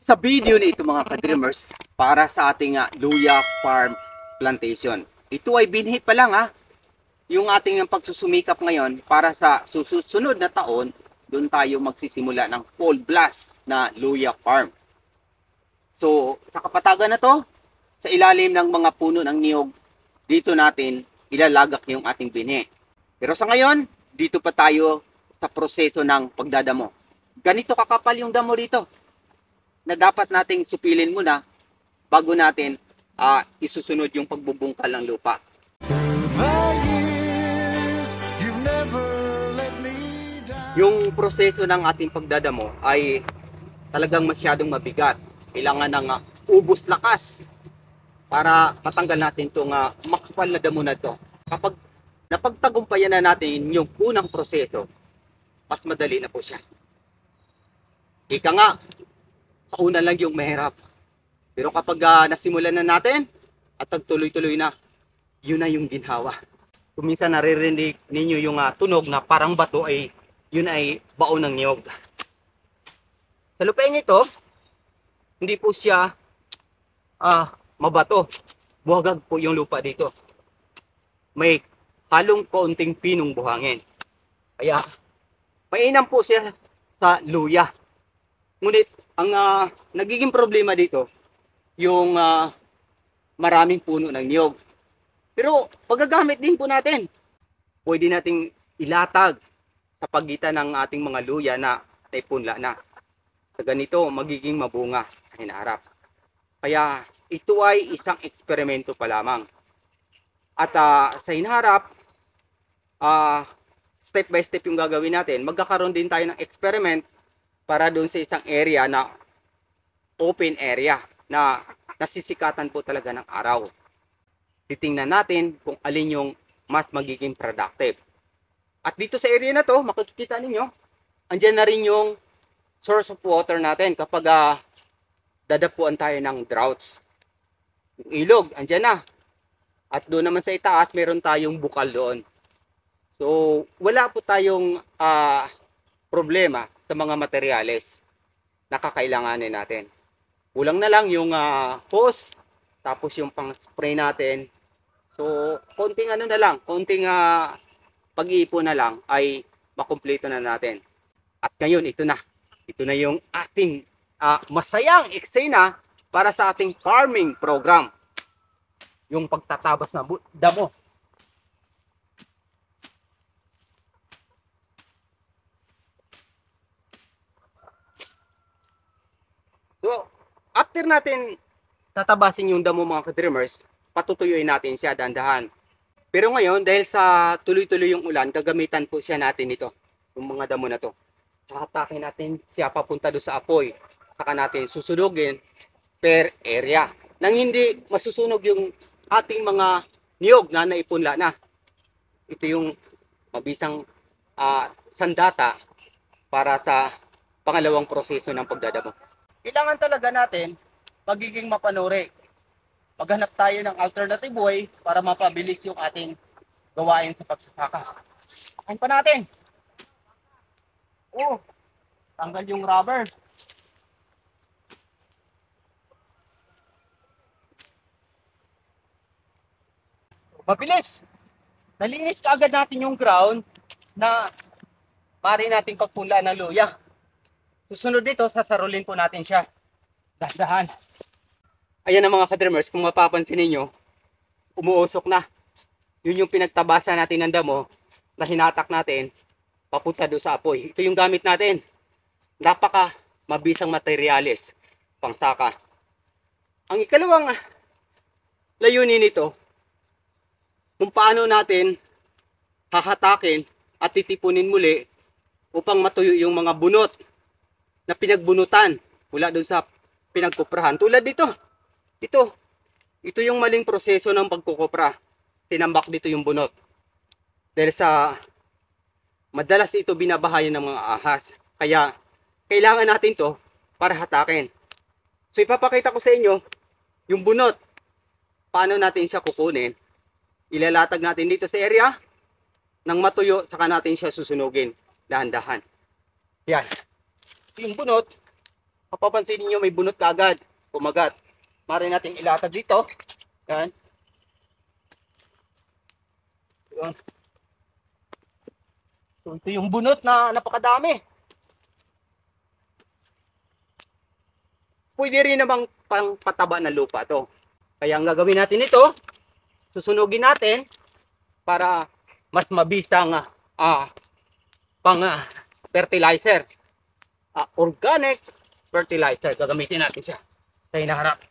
Sa video na ito mga ka-dreamers, para sa ating luya farm plantation. Ito ay binhi pa lang yung ating pagsusumikap ngayon para sa susunod na taon, doon tayo magsisimula ng full blast na luya farm. So sa kapatagan na to, sa ilalim ng mga puno ng niyog, dito natin ilalagak yung ating binhi. Pero sa ngayon, dito pa tayo sa proseso ng pagdadamo. Ganito kakapal yung damo dito na dapat nating supilin muna bago natin isusunod yung pagbubungkal ng lupa. Yung proseso ng ating pagdadamo ay talagang masyadong mabigat. Kailangan ng ubos lakas para matanggal natin itong makapal na damo na ito. Kapag napagtagumpayan na natin yung unang proseso, mas madali na po siya. Ika nga, sa una lang yung mahirap. Pero kapag nasimulan na natin at nagtuloy-tuloy na, yun na yung ginhawa. Kung minsan naririnig ninyo yung tunog na parang bato, ay yun ay baon ng niyog. Sa lupain ito, hindi po siya mabato. Buhagag po yung lupa dito. May halong kaunting pinong buhangin. Kaya mainam po siya sa luya. Ngunit ang nagiging problema dito, yung maraming puno ng niyog. Pero paggagamit din po natin, pwede nating ilatag sa pagitan ng ating mga luya na naipunla na. Sa ganito, magiging mabunga ang hinaharap. Kaya ito ay isang eksperimento pa lamang. At sa hinaharap, step by step yung gagawin natin. Magkakaroon din tayo ng experiment para doon sa isang area na open area na nasisikatan po talaga ng araw. Titingnan natin kung alin yung mas magiging productive. At dito sa area na to, makikita ninyo, andyan na rin yung source of water natin kapag dadapuan tayo ng droughts. Yung ilog, andyan na. At doon naman sa itaas, meron tayong bukal doon. So, wala po tayong problema sa mga materyales na kakailanganin natin. Kulang na lang yung hose, tapos yung pang spray natin. So, konting na lang, konting pag-iipon na lang ay makumpleto na natin. At ngayon, ito na yung ating masayang eksena para sa ating farming program. Yung pagtatabas ng damo. So, after natin tatabasin yung damo mga ka-dreamers, patutuyuin natin siya dahan-dahan. Pero ngayon, dahil sa tuloy-tuloy yung ulan, gagamitan po siya natin ito, yung mga damo na to. Hatakin natin siya papunta doon sa apoy. Saka natin susunugin per area. Nang hindi masusunog yung ating mga niyog na naipunla na. Ito yung mabisang sandata para sa pangalawang proseso ng pagdadamo. Kailangan talaga natin pagiging mapanuri. Maghanap tayo ng alternative way para mapabilis yung ating gawain sa pagsasaka. Kain pa natin. Oh, tanggal yung rubber. Mabilis. Nalinis kaagad natin yung ground na maaari nating pagpunla ng luya. Susunod dito, sasarulin po natin siya. Dahan-dahan. Ayan ang mga ka-dreamers, kung mapapansin ninyo, umuusok na. Yun yung pinagtabasa natin ng damo na hinatak natin papunta doon sa apoy. Ito yung gamit natin. Napaka mabisang materyales pangsaka. Ang ikalawang layunin nito, kung paano natin hahatakin at titipunin muli upang matuyo yung mga bunot na pinagbunutan mula doon sa pinagkuprahan. Tulad dito. Ito yung maling proseso ng pagkukupra. Tinambak dito yung bunot. Dahil sa madalas ito binabahayan ng mga ahas. Kaya kailangan natin to para hatakin. So ipapakita ko sa inyo yung bunot. Paano natin siya kukunin. Ilalatag natin dito sa area. Nang matuyo, saka natin siya susunugin. Dahan-dahan. Yan. Yung bunot, mapapansin niyo may bunot kaagad, kumagat. Maaari natin ilatag dito. Yan. Yun. So, ito yung bunot na napakadami. Pwede rin namang pang pataba na lupa to. Kaya ang gagawin natin ito, susunugin natin para mas mabisang pang fertilizer. Organic fertilizer. Gagamitin natin siya sa hinaharap.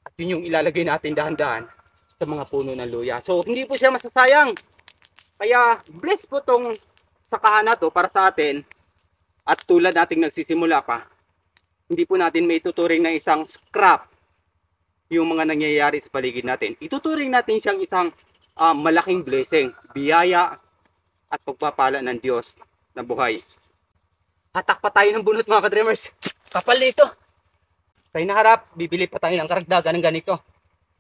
At yun yung ilalagay natin dahan-dahan sa mga puno ng luya. So hindi po siya masasayang. Kaya bless po tong sakahan na to para sa atin. At tulad nating nagsisimula pa, hindi po natin may tuturing na isang scrap yung mga nangyayari sa paligid natin. Ituturing natin siyang isang malaking blessing, biyaya at pagpapala ng Diyos na buhay. Hatak pa tayo ng bunot mga ka-dreamers. Kapal nito. Sa hinaharap, bibili pa tayo ng karagdagan ng ganito.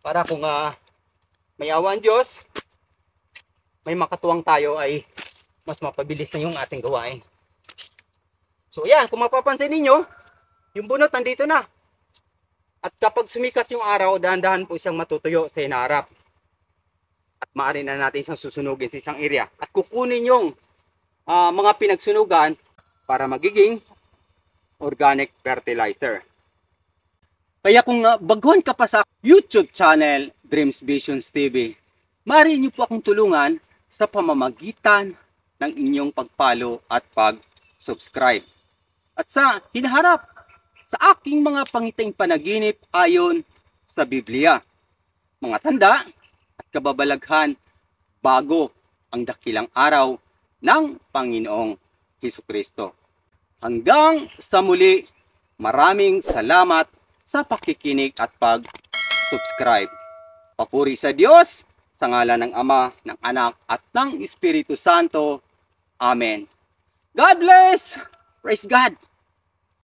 Para kung may awa ang Diyos, may makatuwang tayo ay mas mapabilis na yung ating gawain. So yan, kung mapapansin ninyo, yung bunot nandito na. At kapag sumikat yung araw, dahan-dahan po siyang matutuyo sa hinaharap. At maaari na natin siyang susunugin sa isang area. At kukunin yung mga pinagsunugan para magiging organic fertilizer. Kaya kung baguhan ka pa sa YouTube channel, Dreams Visions TV, maaari niyo po akong tulungan sa pamamagitan ng inyong pag-follow at pag-subscribe. At sa hinaharap, sa aking mga pangiting panaginip ayon sa Biblia, mga tanda at kababalaghan bago ang dakilang araw ng Panginoong Hesukristo. Hanggang sa muli, maraming salamat sa pakikinig at pag-subscribe. Papuri sa Diyos, sa ngalan ng Ama, ng Anak, at ng Espiritu Santo. Amen. God bless! Praise God!